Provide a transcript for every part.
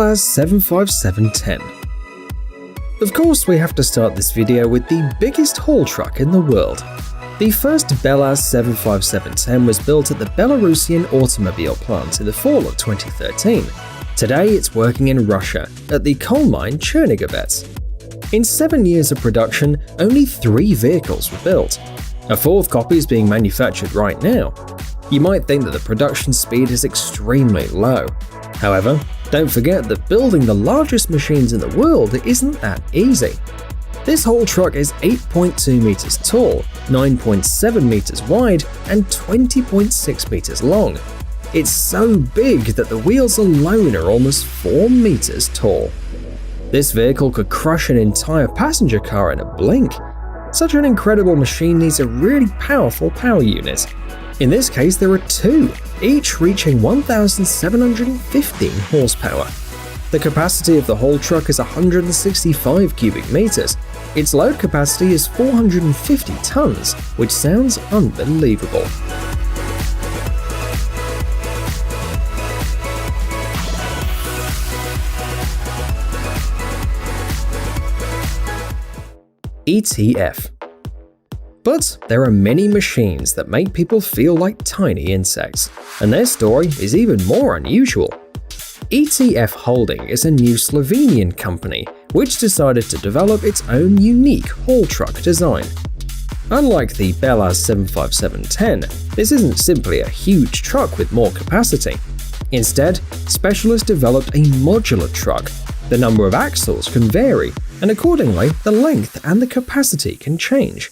Bellaz 75710. Of course, we have to start this video with the biggest haul truck in the world. The first Bellaz 75710 was built at the Belarusian automobile plant in the fall of 2013. Today, it's working in Russia, at the coal mine Chernigovets. In 7 years of production, only 3 vehicles were built. A 4th copy is being manufactured right now. You might think that the production speed is extremely low. However, don't forget that building the largest machines in the world isn't that easy. This haul truck is 8.2 meters tall, 9.7 meters wide, and 20.6 meters long. It's so big that the wheels alone are almost 4 meters tall. This vehicle could crush an entire passenger car in a blink. Such an incredible machine needs a really powerful power unit. In this case, there are 2, each reaching 1,715 horsepower. The capacity of the haul truck is 165 cubic meters. Its load capacity is 450 tons, which sounds unbelievable. ETF. But there are many machines that make people feel like tiny insects, and their story is even more unusual. ETF Holding is a new Slovenian company which decided to develop its own unique haul truck design. Unlike the Bellaz 75710, this isn't simply a huge truck with more capacity. Instead, specialists developed a modular truck. The number of axles can vary, and accordingly, the length and the capacity can change.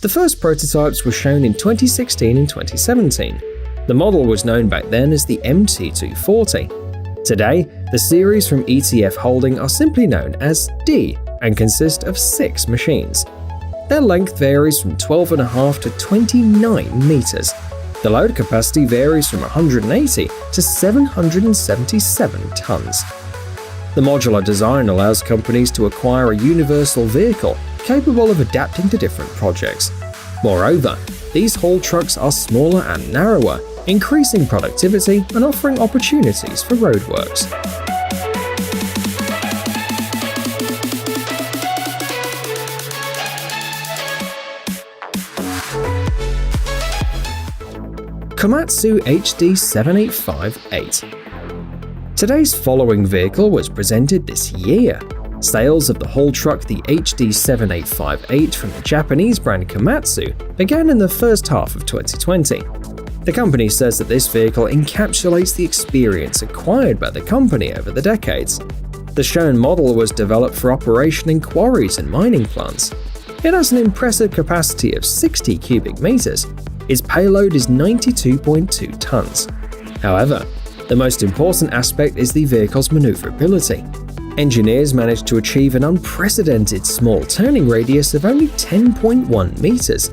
The first prototypes were shown in 2016 and 2017. The model was known back then as the MT240. Today, the series from ETF Holding are simply known as D and consist of 6 machines. Their length varies from 12.5 to 29 meters. The load capacity varies from 180 to 777 tons. The modular design allows companies to acquire a universal vehicle capable of adapting to different projects. Moreover, these haul trucks are smaller and narrower, increasing productivity and offering opportunities for roadworks. Komatsu HD 7858. Today's following vehicle was presented this year. Sales of the haul truck, the HD 7858 from the Japanese brand Komatsu, began in the first half of 2020. The company says that this vehicle encapsulates the experience acquired by the company over the decades. The shown model was developed for operation in quarries and mining plants. It has an impressive capacity of 60 cubic meters. Its payload is 92.2 tons. However, the most important aspect is the vehicle's maneuverability. Engineers managed to achieve an unprecedented small turning radius of only 10.1 meters.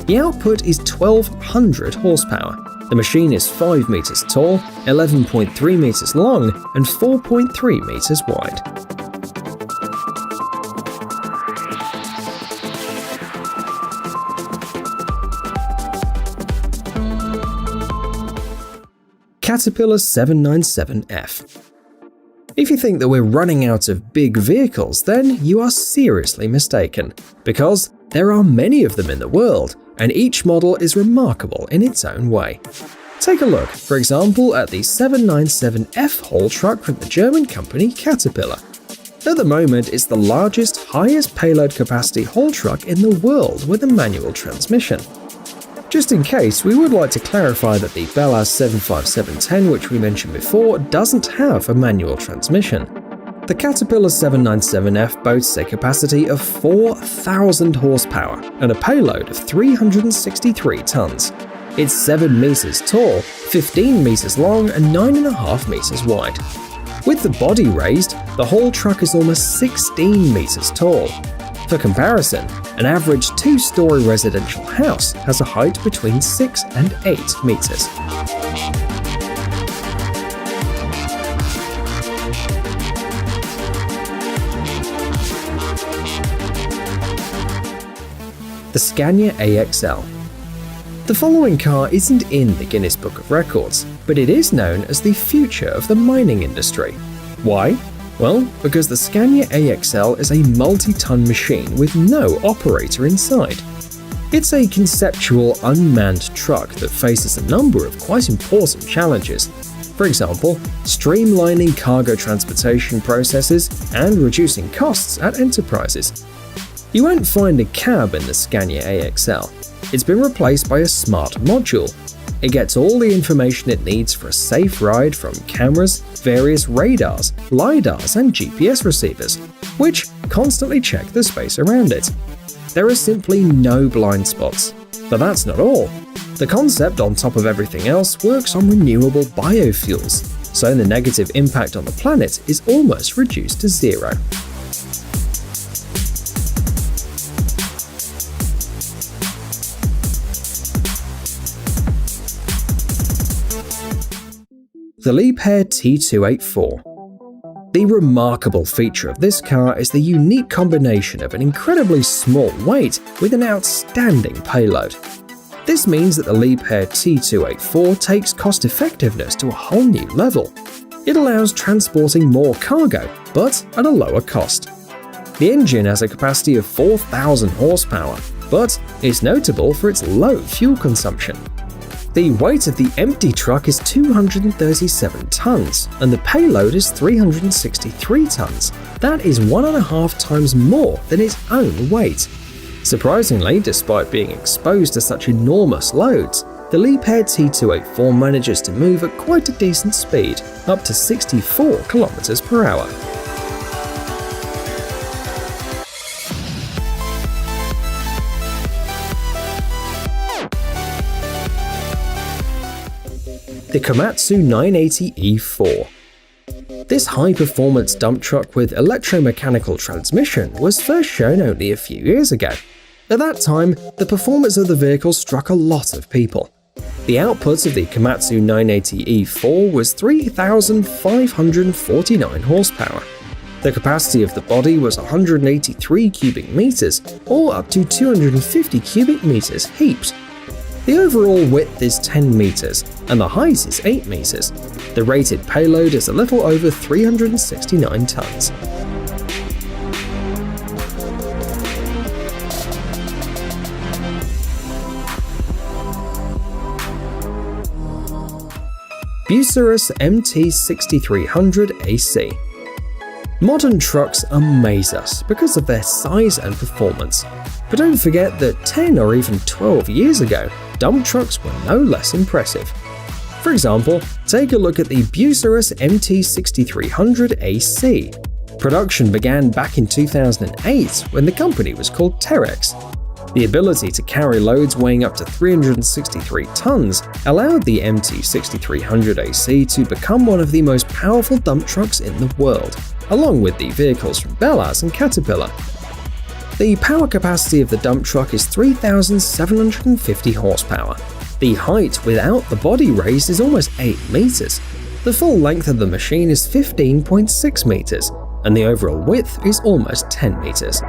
The output is 1,200 horsepower. The machine is 5 meters tall, 11.3 meters long, and 4.3 meters wide. Caterpillar 797F. If you think that we're running out of big vehicles, then you are seriously mistaken, because there are many of them in the world, and each model is remarkable in its own way. Take a look, for example, at the 797F haul truck from the German company Caterpillar. At the moment, it's the largest, highest payload capacity haul truck in the world with a manual transmission. Just in case, we would like to clarify that the Bellaz 75710, which we mentioned before, doesn't have a manual transmission. The Caterpillar 797F boasts a capacity of 4,000 horsepower and a payload of 363 tons. It's 7 meters tall, 15 meters long, and 9.5 meters wide. With the body raised, the haul truck is almost 16 meters tall. For comparison, an average 2-story residential house has a height between 6 and 8 meters. The Scania AXL. The following car isn't in the Guinness Book of Records, but it is known as the future of the mining industry. Why? Well, because the Scania AXL is a multi-ton machine with no operator inside. It's a conceptual, unmanned truck that faces a number of quite important challenges. For example, streamlining cargo transportation processes and reducing costs at enterprises. You won't find a cab in the Scania AXL. It's been replaced by a smart module. It gets all the information it needs for a safe ride from cameras, various radars, LiDARs, and GPS receivers, which constantly check the space around it. There are simply no blind spots. But that's not all. The concept, on top of everything else, works on renewable biofuels, so the negative impact on the planet is almost reduced to zero. The Liebherr T284. The remarkable feature of this car is the unique combination of an incredibly small weight with an outstanding payload. This means that the Liebherr T284 takes cost-effectiveness to a whole new level. It allows transporting more cargo, but at a lower cost. The engine has a capacity of 4,000 horsepower, but is notable for its low fuel consumption. The weight of the empty truck is 237 tons, and the payload is 363 tons. That is 1.5 times more than its own weight. Surprisingly, despite being exposed to such enormous loads, the Liebherr T284 manages to move at quite a decent speed, up to 64 km per hour. The Komatsu 980 E4. This high-performance dump truck with electromechanical transmission was first shown only a few years ago. At that time, the performance of the vehicle struck a lot of people. The output of the Komatsu 980 E4 was 3,549 horsepower. The capacity of the body was 183 cubic meters, or up to 250 cubic meters heaped. The overall width is 10 meters, and the height is 8 meters. The rated payload is a little over 369 tons. Bucyrus MT6300 AC. Modern trucks amaze us because of their size and performance. But don't forget that 10 or even 12 years ago, dump trucks were no less impressive. For example, take a look at the Bucyrus MT6300 AC. Production began back in 2008 when the company was called Terex. The ability to carry loads weighing up to 363 tons allowed the MT6300 AC to become one of the most powerful dump trucks in the world, along with the vehicles from Bellaz and Caterpillar. The power capacity of the dump truck is 3,750 horsepower. The height without the body raised is almost 8 meters. The full length of the machine is 15.6 meters, and the overall width is almost 10 meters.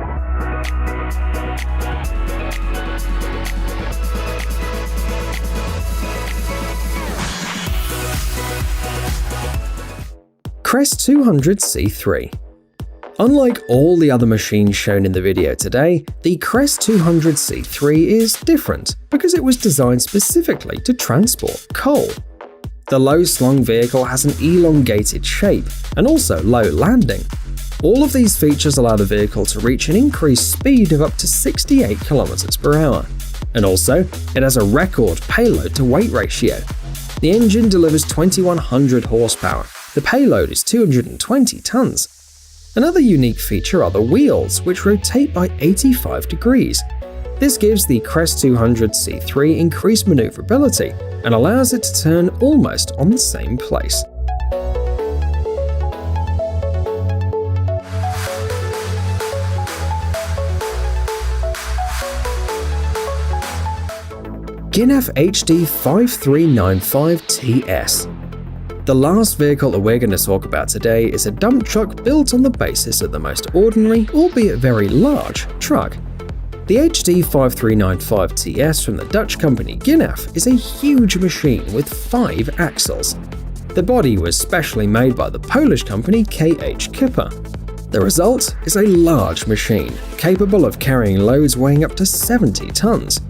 Crest 200 C3. Unlike all the other machines shown in the video today, the Crest 200 C3 is different because it was designed specifically to transport coal. The low-slung vehicle has an elongated shape and also low landing. All of these features allow the vehicle to reach an increased speed of up to 68 km per hour. And also, it has a record payload to weight ratio. The engine delivers 2,100 horsepower. The payload is 220 tons. Another unique feature are the wheels, which rotate by 85 degrees. This gives the Crest 200 C3 increased maneuverability and allows it to turn almost on the same place. Ginaf HD 5395 TS. The last vehicle that we're going to talk about today is a dump truck built on the basis of the most ordinary, albeit very large, truck. The HD 5395 TS from the Dutch company Ginaf is a huge machine with 5 axles. The body was specially made by the Polish company KH Kipper. The result is a large machine, capable of carrying loads weighing up to 70 tons.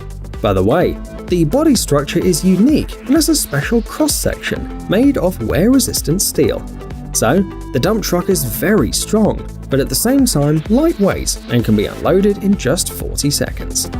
By the way, the body structure is unique and has a special cross-section made of wear-resistant steel. So, the dump truck is very strong, but at the same time lightweight and can be unloaded in just 40 seconds.